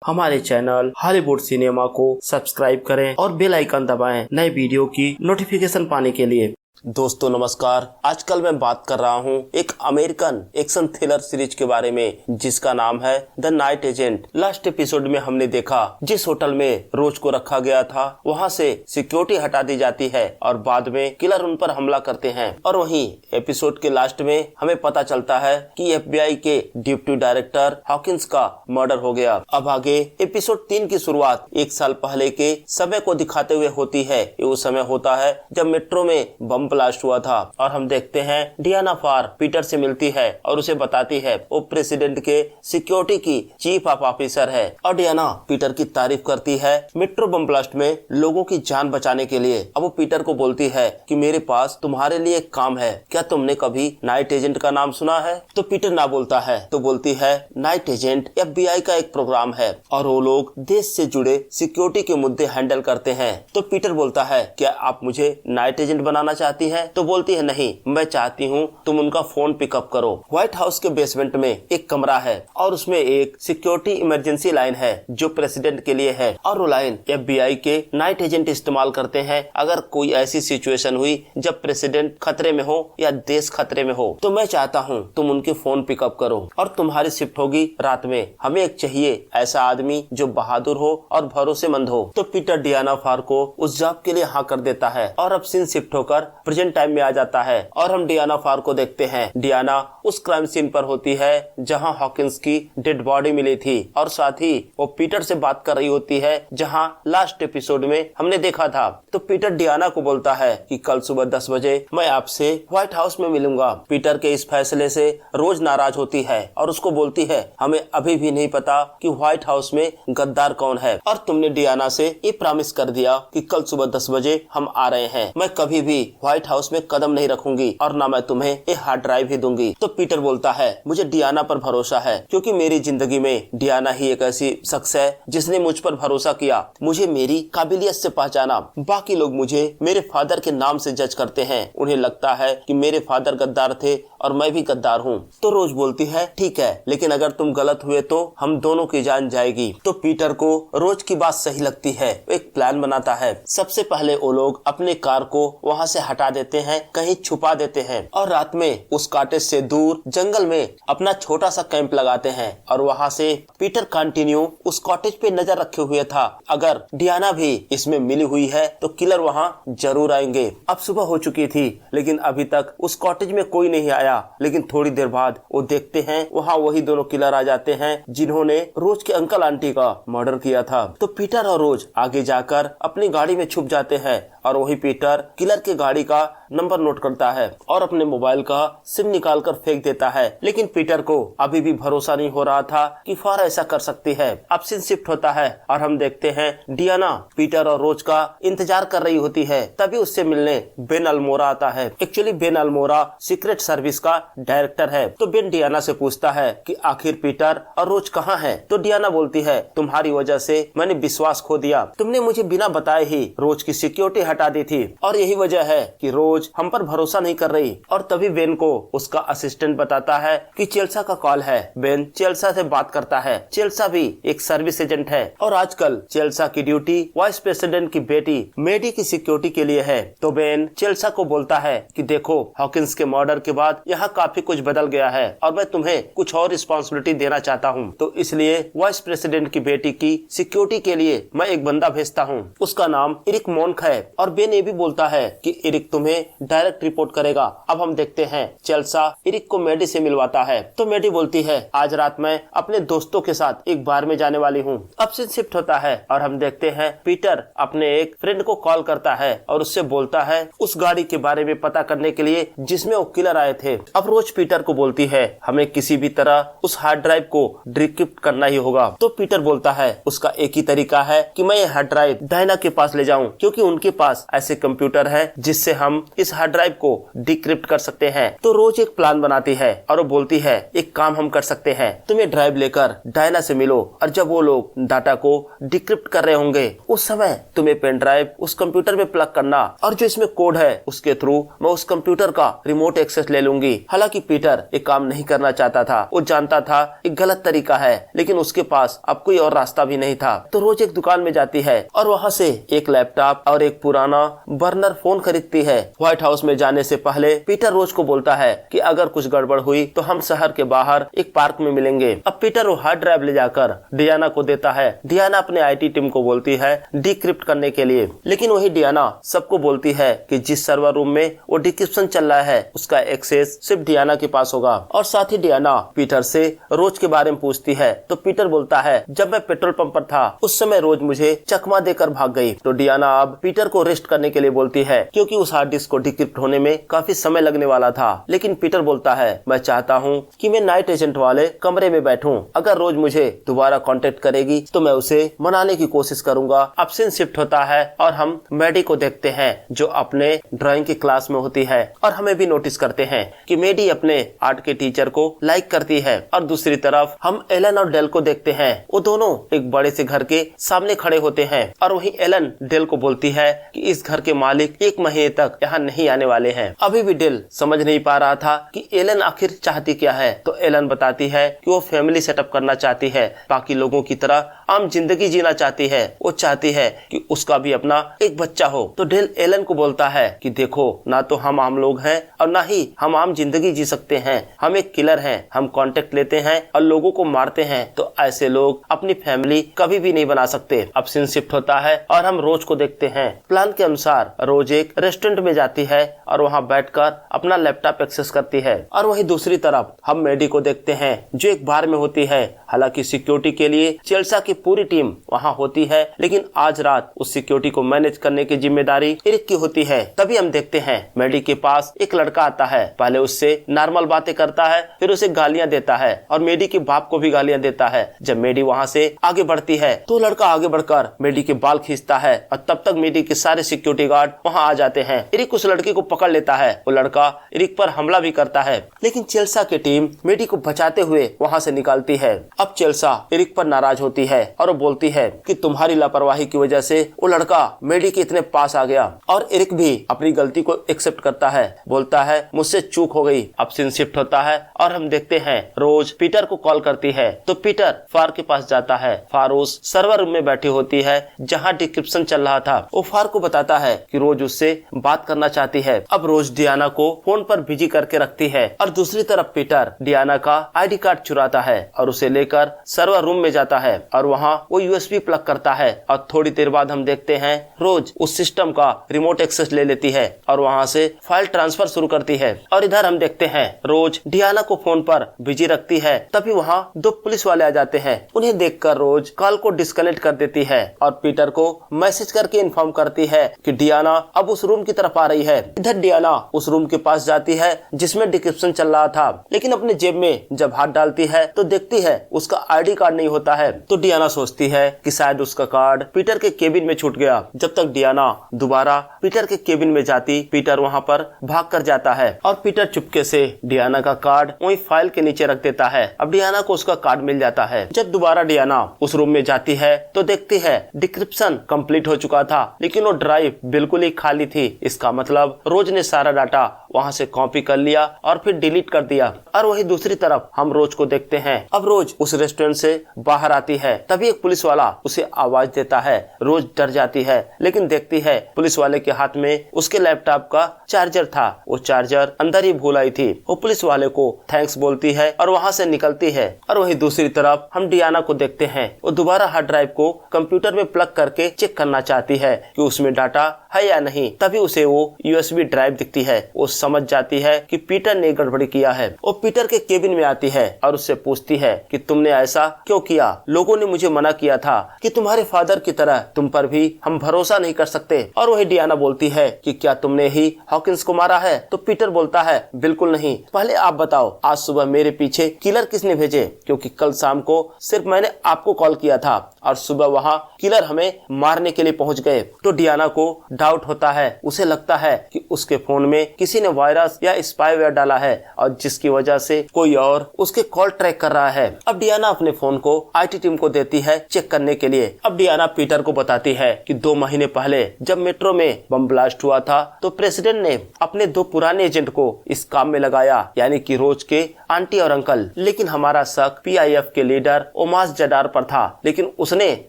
हमारे channel Hollywood cinema को subscribe करें और बेल आइकन दबाएं नए वीडियो की नोटिफिकेशन पाने के लिए। दोस्तों नमस्कार, आजकल मैं बात कर रहा हूं एक अमेरिकन एक्शन थ्रिलर सीरीज के बारे में जिसका नाम है the night agent. Last episode में हमने देखा जिस होटल में रोज को रखा गया था वहां से सिक्योरिटी हटा दी जाती है और बाद में किलर उन पर हमला करते हैं। और वहीं एपिसोड के लास्ट में हमें पता चलता है कि FBI के डिप्टी डायरेक्टर हॉकिंस का मर्डर हो गया। अब आगे एपिसोड 3 की शुरुआत 1 साल पहले के समय को दिखाते हुए होती है। ये वो समय होता है जब मेट्रो में बम ब्लास्ट हुआ था और हम देखते हैं डियाना फार पीटर से मिलती है और उसे बताती है वो प्रेसिडेंट के सिक्योरिटी की चीफ ऑफ ऑफिसर है। और डियाना पीटर की तारीफ करती है मेट्रो बम ब्लास्ट में लोगों की जान बचाने के लिए। अब वो पीटर को बोलती है कि मेरे पास तुम्हारे लिए एक काम है, क्या तुमने कभी नाइट एजेंट का नाम सुना है? तो पीटर ना बोलता है तो बोलती है नाइट एजेंट FBI का एक प्रोग्राम है और वो लोग देश से जुड़े सिक्योरिटी के मुद्दे हैंडल करते हैं। तो पीटर बोलता है क्या आप मुझे नाइट एजेंट बनाना चाहती है? तो बोलती है नहीं, मैं चाहती हूँ तुम उनका फोन पिकअप करो। व्हाइट हाउस के बेसमेंट में एक कमरा है और उसमें एक सिक्योरिटी इमरजेंसी लाइन है जो प्रेसिडेंट के लिए है और वो लाइन FBI के नाइट एजेंट इस्तेमाल करते हैं अगर कोई ऐसी सिचुएशन हुई जब प्रेसिडेंट खतरे में हो या देश खतरे में हो। तो मैं चाहता हूँ तुम उनके फोन पिकअप करो और तुम्हारी शिफ्ट होगी रात में। हमें एक चाहिए ऐसा आदमी जो बहादुर हो और भरोसेमंद हो। तो पीटर डियाना फार को उस जॉब के लिए हाँ कर देता है और अब सीन शिफ्ट होकर प्रेजेंट टाइम में आ जाता है और हम डियाना फार को देखते हैं। डियाना उस क्राइम सीन पर होती है जहां हॉकिंस की डेड बॉडी मिली थी और साथ ही वो पीटर से बात कर रही होती है जहां लास्ट एपिसोड में हमने देखा था। तो पीटर डियाना को बोलता है कि कल सुबह 10 बजे मैं आपसे व्हाइट हाउस में मिलूंगा। पीटर के इस फैसले से रोज नाराज होती है और उसको बोलती है हमें अभी भी नहीं पता कि व्हाइट हाउस में गद्दार कौन है और तुमने डियाना से ये प्रॉमिस कर दिया कि कल सुबह 10 बजे हम आ रहे हैं। मैं कभी भी व्हाइट हाउस में कदम नहीं रखूंगी और ना मैं तुम्हें एक हार्ड ड्राइव ही दूंगी। तो पीटर बोलता है मुझे डियाना पर भरोसा है क्योंकि मेरी जिंदगी में डियाना ही एक ऐसी शख्स है जिसने मुझ पर भरोसा किया, मुझे मेरी काबिलियत से पहचाना। बाकी लोग मुझे मेरे फादर के नाम से जज करते हैं, उन्हें लगता है कि मेरे फादर गद्दार थे और मैं भी गद्दार हूँ। तो रोज बोलती है ठीक है, लेकिन अगर तुम गलत हुए तो हम दोनों की जान जाएगी। तो पीटर को रोज की बात सही लगती है, एक प्लान बनाता है। सबसे पहले वो लोग अपने कार को वहाँ से हटा देते हैं, कहीं छुपा देते हैं और रात में उस कॉटेज से दूर जंगल में अपना छोटा सा कैंप लगाते हैं और वहाँ से पीटर कंटिन्यू उस कॉटेज पे नजर रखे हुए था। अगर डियाना भी इसमें मिली हुई है तो किलर वहाँ जरूर आएंगे। अब सुबह हो चुकी थी लेकिन अभी तक उस कॉटेज में कोई नहीं आया, लेकिन थोड़ी देर बाद वो देखते हैं वहाँ वही दोनों किलर आ जाते हैं जिन्होंने रोज के अंकल आंटी का मर्डर किया था। तो पीटर और रोज आगे जाकर अपनी गाड़ी में छुप जाते हैं और वही पीटर किलर के गाड़ी का नंबर नोट करता है और अपने मोबाइल का सिम निकालकर फेंक देता है। लेकिन पीटर को अभी भी भरोसा नहीं हो रहा था कि फार ऐसा कर सकती है। अब सीन शिफ्ट होता है और हम देखते हैं डियाना पीटर और रोज का इंतजार कर रही होती है। तभी उससे मिलने बेन अल्मोरा आता है। Actually Ben Almora secret service का डायरेक्टर है। तो बेन डियाना से पूछता है कि आखिर पीटर और रोज कहाँ है? तो डियाना बोलती है तुम्हारी वजह से मैंने विश्वास खो दिया, तुमने मुझे बिना बताए ही रोज की सिक्योरिटी हटा दी थी और यही वजह है कि रोज हम पर भरोसा नहीं कर रही। और तभी बेन को उसका असिस्टेंट बताता है कि चेल्सा का कॉल है। बेन चेल्सा से बात करता है। चेल्सा भी एक सर्विस एजेंट है और आजकल चेल्सा की ड्यूटी वाइस प्रेसिडेंट की बेटी मेडी की सिक्योरिटी के लिए है। तो बेन चेल्सा को बोलता है कि देखो हॉकिंस के मर्डर के बाद यहाँ काफी कुछ बदल गया है और मैं तुम्हें कुछ और रिस्पॉन्सिबिलिटी देना चाहता हूँ। तो इसलिए वाइस प्रेसिडेंट की बेटी की सिक्योरिटी के लिए मैं एक बंदा भेजता हूँ, उसका नाम एरिक मोन्क है। और बेन ये भी बोलता है कि एरिक तुम्हें डायरेक्ट रिपोर्ट करेगा। अब हम देखते हैं चेल्सा एरिक को मेडी से मिलवाता है। तो मेडी बोलती है आज रात मैं अपने दोस्तों के साथ एक बार में जाने वाली हूँ। अब सीन शिफ्ट होता है और हम देखते हैं पीटर अपने एक फ्रेंड को कॉल करता है और उससे बोलता है उस गाड़ी के बारे में पता करने के लिए जिसमें वो किलर आए थे। अब रोज पीटर को बोलती है हमें किसी भी तरह उस हार्ड ड्राइव को डिक्रिप्ट करना ही होगा। तो पीटर बोलता है उसका एक ही तरीका है कि मैं ये हार्ड ड्राइव डायना के पास ले जाऊं क्योंकि उनके पास पास ऐसे कंप्यूटर है जिससे हम इस हार्ड ड्राइव को डिक्रिप्ट कर सकते हैं। तो रोज एक प्लान बनाती है और वो बोलती है एक काम हम कर सकते हैं, तुम ये ड्राइव लेकर डायना से मिलो और जब वो लोग डाटा को डिक्रिप्ट कर रहे होंगे उस समय तुम्हें पेन ड्राइव उस कंप्यूटर में प्लग करना और जो इसमें कोड है उसके थ्रू मैं उस कंप्यूटर का रिमोट एक्सेस ले लूंगी। हालांकि पीटर एक काम नहीं करना चाहता था, वो जानता था एक गलत तरीका है, लेकिन उसके पास अब कोई और रास्ता भी नहीं था। तो रोज एक दुकान में जाती है और वहाँ से एक लैपटॉप और एक पुराना बर्नर फोन खरीदती है। व्हाइट हाउस में जाने से पहले पीटर रोज को बोलता है कि अगर कुछ गड़बड़ हुई तो हम शहर के बाहर एक पार्क में मिलेंगे। अब पीटर वो हार्ड ड्राइव ले जाकर डियाना को देता है। डियाना अपने आईटी टीम को बोलती है डिक्रिप्ट करने के लिए, लेकिन वही डियाना सबको बोलती है कि जिस सर्वर रूम में वो डिक्रिप्शन चल रहा है उसका एक्सेस सिर्फ डियाना के पास होगा। और साथ ही डियाना पीटर से रोज के बारे में पूछती है। तो पीटर बोलता है जब मैं पेट्रोल पंप पर था उस समय रोज मुझे चकमा देकर भाग गई। तो डियाना अब पीटर को रेस्ट करने के लिए बोलती है क्योंकि उस हार्ड डिस्क को डिक्रिप्ट होने में काफी समय लगने वाला था। लेकिन पीटर बोलता है मैं चाहता हूँ कि मैं नाइट एजेंट वाले कमरे में बैठूं, अगर रोज मुझे दोबारा कांटेक्ट करेगी तो मैं उसे मनाने की कोशिश करूंगा। अब सीन शिफ्ट होता है और हम मेडी को देखते हैं जो अपने ड्राइंग की क्लास में होती है और हमें भी नोटिस करते हैं कि मेडी अपने आर्ट के टीचर को लाइक करती है। और दूसरी तरफ हम एलन और डेल को देखते हैं, वो दोनों एक बड़े से घर के सामने खड़े होते हैं और वही एलन डेल को बोलती है कि इस घर के मालिक एक महीने तक यहाँ नहीं आने वाले हैं। अभी भी डेल समझ नहीं पा रहा था कि एलन आखिर चाहती क्या है। तो एलन बताती है कि वो फैमिली सेटअप करना चाहती है, बाकी लोगों की तरह आम जिंदगी जीना चाहती है। वो चाहती है कि उसका भी अपना एक बच्चा हो। तो डेल एलन को बोलता है कि देखो ना तो हम आम लोग हैं और ना ही हम आम जिंदगी जी सकते हैं, हम एक किलर हैं, हम कांटेक्ट लेते हैं और लोगों को मारते हैं। तो ऐसे लोग अपनी फैमिली कभी भी नहीं बना सकते। अब सीन शिफ्ट होता है और हम रोज को देखते हैं। प्लान के अनुसार रोज एक रेस्टोरेंट में जाती है और वहाँ बैठकर अपना लैपटॉप एक्सेस करती है। और वही दूसरी तरफ हम मेडी को देखते हैं जो एक बार में होती है। हालांकि सिक्योरिटी के लिए चेल्सा की पूरी टीम वहाँ होती है, लेकिन आज रात उस सिक्योरिटी को मैनेज करने की जिम्मेदारी एरिक की होती है। तभी हम देखते हैं मेडी के पास एक लड़का आता है, पहले उससे नॉर्मल बातें करता है, फिर उसे गालियां देता है और मेडी के बाप को भी गालियां देता है। जब मेडी वहाँ से आगे बढ़ती है तो लड़का आगे बढ़कर मेडी के बाल खींचता है और तब तक मेडी के सारे सिक्योरिटी गार्ड वहाँ आ जाते हैं। एरिक उस लड़के को पकड़ लेता है, वो लड़का एरिक पर हमला भी करता है, लेकिन चेल्सा की टीम मेडी को बचाते हुए वहाँ से निकालती है। अब चेल्सा एरिक पर नाराज होती है और वो बोलती है कि तुम्हारी लापरवाही की वजह से वो लड़का मेडी के इतने पास आ गया। और एरिक भी अपनी गलती को एक्सेप्ट करता है, बोलता है मुझसे चूक हो गई। अब सीन शिफ्ट होता है और हम देखते हैं रोज पीटर को कॉल करती है। तो पीटर फार के पास जाता है। फार उस सर्वर रूम में बैठी होती है जहाँ डिक्रिप्शन चल रहा था। वो फार को बताता है कि रोज उससे बात करना चाहती है। अब रोज डियाना को फोन पर बिजी करके रखती है और दूसरी तरफ पीटर डियाना का आईडी कार्ड चुराता है और उसे लेकर सर्वर रूम में जाता है और वहाँ वो यूएसबी प्लग करता है। और थोड़ी देर बाद हम देखते हैं रोज उस सिस्टम का रिमोट एक्सेस ले लेती है और वहाँ से फाइल ट्रांसफर शुरू करती है। और इधर हम देखते हैं रोज डियाना को फोन पर बिजी रखती है। तभी वहाँ दो पुलिस वाले आ जाते हैं। उन्हें देखकर रोज कॉल को डिस्कनेक्ट कर देती है और पीटर को मैसेज करके इन्फॉर्म करती है कि डियाना अब उस रूम की तरफ आ रही है। इधर डियाना उस रूम के पास जाती है जिसमें डिक्रिप्शन चल रहा था, लेकिन अपने जेब में जब हाथ डालती है तो देखती है उसका आईडी कार्ड नहीं होता है। तो डियाना सोचती है कि शायद उसका कार्ड पीटर के केबिन में छूट गया। जब तक डियाना दोबारा पीटर के केबिन में जाती, पीटर वहाँ पर भाग कर जाता है और पीटर चुपके से डियाना का कार्ड वही फाइल के नीचे रख देता है। अब डियाना को उसका कार्ड मिल जाता है। जब दोबारा डियाना उस रूम में जाती है तो देखती है डिक्रिप्शन कंप्लीट हो चुका था, लेकिन वो ड्राइव बिल्कुल ही खाली थी। इसका मतलब रोज ने सारा डाटा वहाँ से कॉपी कर लिया और फिर डिलीट कर दिया। और वही दूसरी तरफ हम रोज को देखते हैं। अब रोज उस रेस्टोरेंट से बाहर आती है, तभी एक पुलिस वाला उसे आवाज देता है। रोज डर जाती है, लेकिन देखती है पुलिस वाले के हाथ में उसके लैपटॉप का चार्जर था। वो चार्जर अंदर ही भूल आई थी। वो पुलिस वाले को थैंक्स बोलती है और वहाँ से निकलती है। और वही दूसरी तरफ हम डियाना को देखते हैं। वो दोबारा हार्ड ड्राइव को कंप्यूटर में प्लग करके चेक करना चाहती है कि उसमें डाटा है या नहीं। तभी उसे वो यूएसबी ड्राइव दिखती है। वो समझ जाती है कि पीटर ने गड़बड़ी किया है। वो पीटर के केबिन में आती है और उससे पूछती है कि तुमने ऐसा क्यों किया? लोगों ने मुझे मना किया था कि तुम्हारे फादर की तरह तुम पर भी हम भरोसा नहीं कर सकते। और वही डियाना बोलती है कि क्या तुमने ही हॉकिंस को मारा है? तो पीटर बोलता है बिल्कुल नहीं, पहले आप बताओ आज सुबह मेरे पीछे किलर किसने भेजे? क्योंकि कल शाम को सिर्फ मैंने आपको कॉल किया था और सुबह वहाँ किलर हमें मारने के लिए पहुँच गए। तो डियाना को डाउट होता है, उसे लगता है कि उसके फोन में किसी ने वायरस या स्पाईवेयर डाला है और जिसकी वजह से कोई और उसके कॉल ट्रैक कर रहा है। अब डियाना अपने फोन को आईटी टीम को देती है चेक करने के लिए। अब डियाना पीटर को बताती है कि 2 महीने पहले जब मेट्रो में बम ब्लास्ट हुआ था तो प्रेसिडेंट ने अपने 2 पुराने एजेंट को इस काम में लगाया, यानी कि रोज के आंटी और अंकल। लेकिन हमारा शक पीआईएफ के लीडर ओमास जडार पर था, लेकिन उसने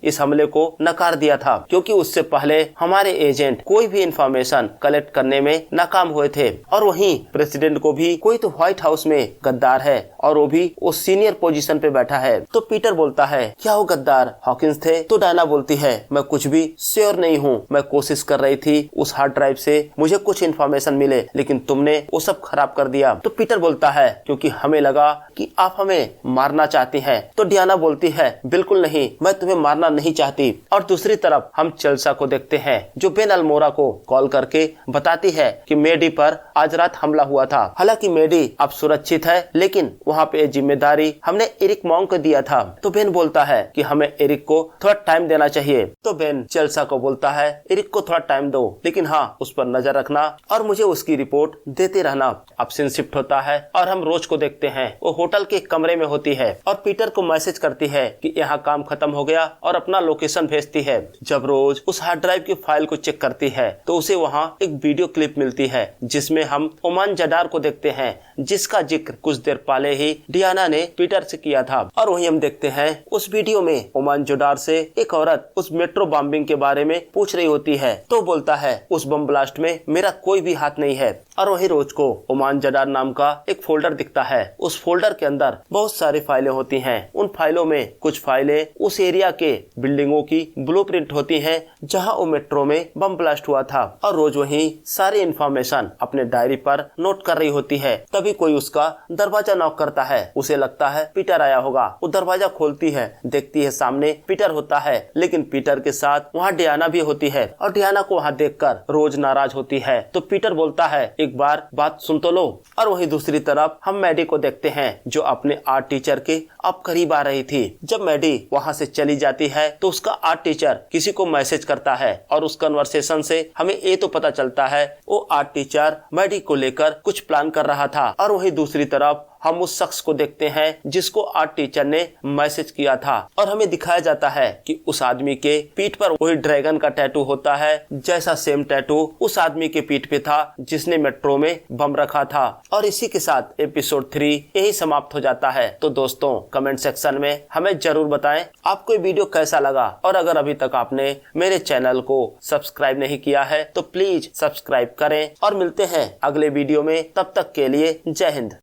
इस हमले को नकार दिया था क्योंकि उससे पहले हमारे एजेंट कोई भी इंफॉर्मेशन कलेक्ट करने में नाकाम हुए थे। और वहीं प्रेसिडेंट को भी कोई तो व्हाइट हाउस में गद्दार है और वो भी उस सीनियर पोजीशन पे बैठा है। तो पीटर बोलता है क्या वो गद्दार हॉकिंस थे? तो डायना बोलती है मैं कुछ भी श्योर नहीं हूँ, मैं कोशिश कर रही थी उस हार्ड ड्राइव से मुझे कुछ इन्फॉर्मेशन मिले, लेकिन तुमने वो सब खराब कर दिया। तो पीटर बोलता है क्योंकि हमें लगा कि आप हमें मारना चाहती हैं। तो डियाना बोलती है बिल्कुल नहीं, मैं तुम्हें मारना नहीं चाहती। और दूसरी तरफ हम चेल्सा को देखते हैं जो बेन अल्मोरा को कॉल करके बताती है कि मेडी पर आज रात हमला हुआ था। हालांकि मेडी अब सुरक्षित है, लेकिन वहाँ पे जिम्मेदारी हमने एरिक मॉन्क को दिया था। तो बेन बोलता है कि हमें एरिक को थोड़ा टाइम देना चाहिए। तो बेन चेल्सा को बोलता है एरिक को थोड़ा टाइम दो, लेकिन हाँ उस पर नजर रखना और मुझे उसकी रिपोर्ट देते रहना। अब सीन शिफ्ट होता है और हम रोज को देखते हैं। वो होटल के कमरे में होती है और पीटर को मैसेज करती है कि यहाँ काम खत्म हो गया और अपना लोकेशन भेजती है। जब रोज उस हार्ड ड्राइव की फाइल को चेक करती है तो उसे वहाँ एक वीडियो क्लिप मिलती है जिसमें हम ओमान जडार को देखते हैं, जिसका जिक्र कुछ देर पहले ही डियाना ने पीटर से किया था। और वहीं हम देखते हैं उस वीडियो में ओमान जडार से एक औरत उस मेट्रो बॉम्बिंग के बारे में पूछ रही होती है। तो बोलता है उस बम ब्लास्ट में मेरा कोई भी हाथ नहीं है। और वही रोज को ओमान जडार नाम का एक फोल्डर दिखता है। उस फोल्डर के अंदर बहुत सारी फाइलें होती हैं। उन फाइलों में कुछ फाइलें उस एरिया के बिल्डिंगों की ब्लूप्रिंट होती हैं जहां वो मेट्रो में बम ब्लास्ट हुआ था। और रोज वही सारी इंफॉर्मेशन अपने डायरी पर नोट कर रही होती है। तभी कोई उसका दरवाजा नॉक करता है। उसे लगता है पीटर आया होगा। वो दरवाजा खोलती है, देखती है सामने पीटर होता है, लेकिन पीटर के साथ वहाँ डियाना भी होती है। और डियाना को वहाँ देखकर रोज नाराज होती है। तो पीटर बोलता है एक बार बात सुन तो लो। और वहीं दूसरी तरफ हम मैडी को देखते हैं जो अपने आर्ट टीचर के अब करीब आ रही थी। जब मैडी वहाँ से चली जाती है तो उसका आर्ट टीचर किसी को मैसेज करता है और उस कन्वर्सेशन से हमें ये तो पता चलता है वो आर्ट टीचर मैडी को लेकर कुछ प्लान कर रहा था। और वहीं दूसरी तरफ हम उस शख्स को देखते हैं जिसको आर्ट टीचर ने मैसेज किया था और हमें दिखाया जाता है कि उस आदमी के पीठ पर वही ड्रैगन का टैटू होता है, जैसा सेम टैटू उस आदमी के पीठ पे था जिसने मेट्रो में बम रखा था। और इसी के साथ एपिसोड 3 यही समाप्त हो जाता है। तो दोस्तों कमेंट सेक्शन में हमें जरूर बताएं आपको ये वीडियो कैसा लगा, और अगर अभी तक आपने मेरे चैनल को सब्सक्राइब नहीं किया है तो प्लीज सब्सक्राइब करें। और मिलते हैं अगले वीडियो में, तब तक के लिए जय हिंद।